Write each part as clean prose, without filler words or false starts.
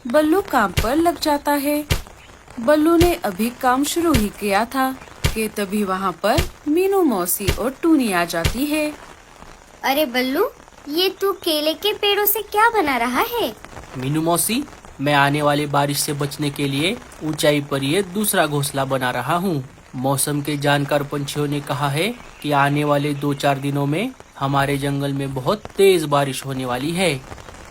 बल्लू काम पर लग जाता है। बल्लू ने अभी काम शुरू ही किया था कि तभी वहाँ पर मीनू मौसी और टूनी आ जाती है। अरे बल्लू, ये तू केले के पेड़ों से क्या बना रहा है? मीनू मौसी, मैं आने वाली बारिश से बचने के लिए ऊंचाई पर ये दूसरा घोंसला बना रहा हूँ। मौसम के जानकार पंछियों ने कहा है कि आने वाले 2-4 दिनों में हमारे जंगल में बहुत तेज बारिश होने वाली है।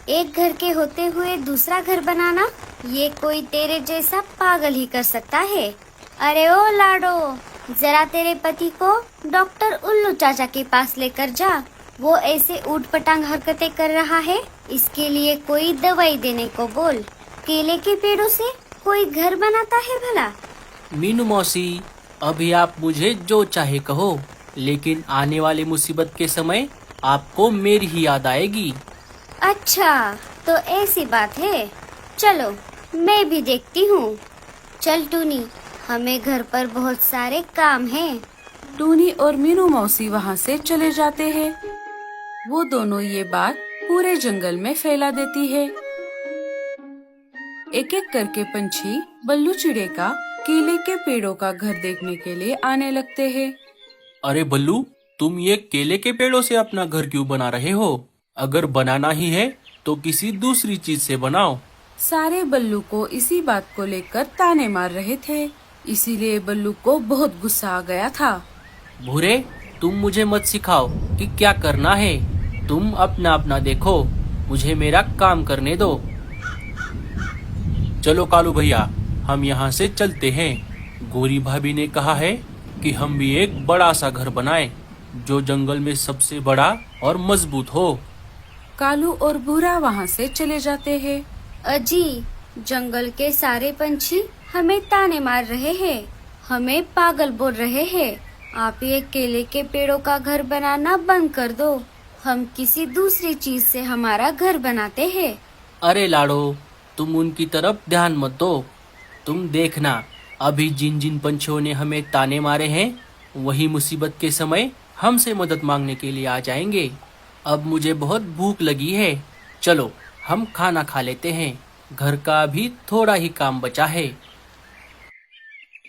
एक घर के होते हुए दूसरा घर बनाना, ये कोई तेरे जैसा पागल ही कर सकता है। अरे ओ लाडो, जरा तेरे पति को डॉक्टर उल्लू चाचा के पास लेकर जा। वो ऐसे ऊट-पटांग हरकतें कर रहा है, इसके लिए कोई दवाई देने को बोल। केले के पेड़ों से कोई घर बनाता है भला? मीनू मौसी, अभी आप मुझे जो चाहे कहो, लेकिन आने वाली मुसीबत के समय आपको मेरी ही याद आएगी। अच्छा, तो ऐसी बात है। चलो, मैं भी देखती हूँ। चल टूनी, हमें घर पर बहुत सारे काम हैं। टूनी और मीनू मौसी वहाँ से चले जाते हैं। वो दोनों ये बात पूरे जंगल में फैला देती है। एक एक करके पंछी बल्लू चिड़े का केले के पेड़ों का घर देखने के लिए आने लगते हैं। अरे बल्लू, तुम ये केले के पेड़ों से अपना घर क्यों बना रहे हो? अगर बनाना ही है तो किसी दूसरी चीज से बनाओ। सारे बल्लू को इसी बात को लेकर ताने मार रहे थे, इसीलिए बल्लू को बहुत गुस्सा आ गया था। भूरे, तुम मुझे मत सिखाओ कि क्या करना है। तुम अपना अपना देखो, मुझे मेरा काम करने दो। चलो कालू भैया, हम यहाँ से चलते हैं। गोरी भाभी ने कहा है कि हम भी एक बड़ा सा घर बनाएं, जो जंगल में सबसे बड़ा और मजबूत हो। कालू और भूरा वहाँ से चले जाते हैं। अजी, जंगल के सारे पंछी हमें ताने मार रहे हैं, हमें पागल बोल रहे हैं। आप ये केले के पेड़ों का घर बनाना बंद कर दो। हम किसी दूसरी चीज से हमारा घर बनाते हैं। अरे लाडो, तुम उनकी तरफ ध्यान मत दो। तुम देखना, अभी जिन जिन पंछियों ने हमें ताने मारे हैं, वही मुसीबत के समय हमसे मदद मांगने के लिए आ जाएंगे। अब मुझे बहुत भूख लगी है, चलो हम खाना खा लेते हैं। घर का अभी थोड़ा ही काम बचा है।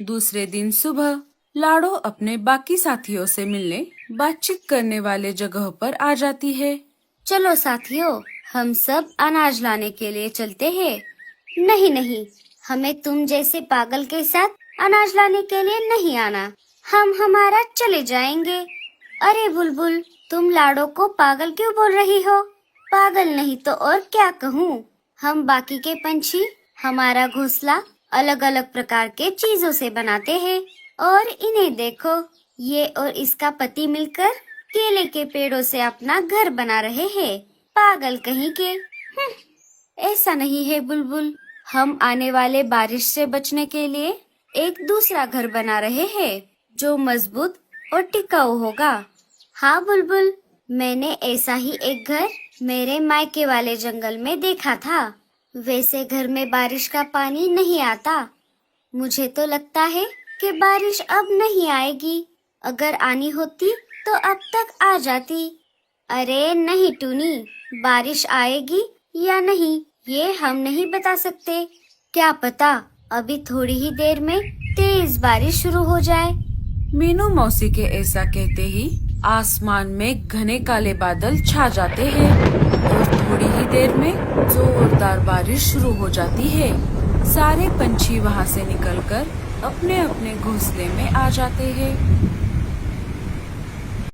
दूसरे दिन सुबह लाडो अपने बाकी साथियों से मिलने बातचीत करने वाले जगह पर आ जाती है। चलो साथियों, हम सब अनाज लाने के लिए चलते हैं। नहीं नहीं, हमें तुम जैसे पागल के साथ अनाज लाने के लिए नहीं आना। हम हमारा चले जाएंगे। अरे बुलबुल, तुम लाडो को पागल क्यों बोल रही हो? पागल नहीं तो और क्या कहूँ। हम बाकी के पंछी हमारा घोंसला अलग अलग प्रकार के चीजों से बनाते हैं, और इन्हें देखो, ये और इसका पति मिलकर केले के पेड़ों से अपना घर बना रहे हैं। पागल कहीं के। ऐसा नहीं है बुलबुल, हम आने वाले बारिश से बचने के लिए एक दूसरा घर बना रहे हैं, जो मजबूत और टिकाऊ होगा। हाँ बुलबुल, मैंने ऐसा ही एक घर मेरे मायके वाले जंगल में देखा था। वैसे घर में बारिश का पानी नहीं आता। मुझे तो लगता है कि बारिश अब नहीं आएगी। अगर आनी होती तो अब तक आ जाती। अरे नहीं टूनी, बारिश आएगी या नहीं ये हम नहीं बता सकते। क्या पता अभी थोड़ी ही देर में तेज बारिश शुरू हो जाए। मीनू मौसी के ऐसा कहते ही आसमान में घने काले बादल छा जाते हैं और थोड़ी ही देर में जोरदार बारिश शुरू हो जाती है। सारे पंछी वहाँ से निकलकर अपने अपने घोंसले में आ जाते हैं।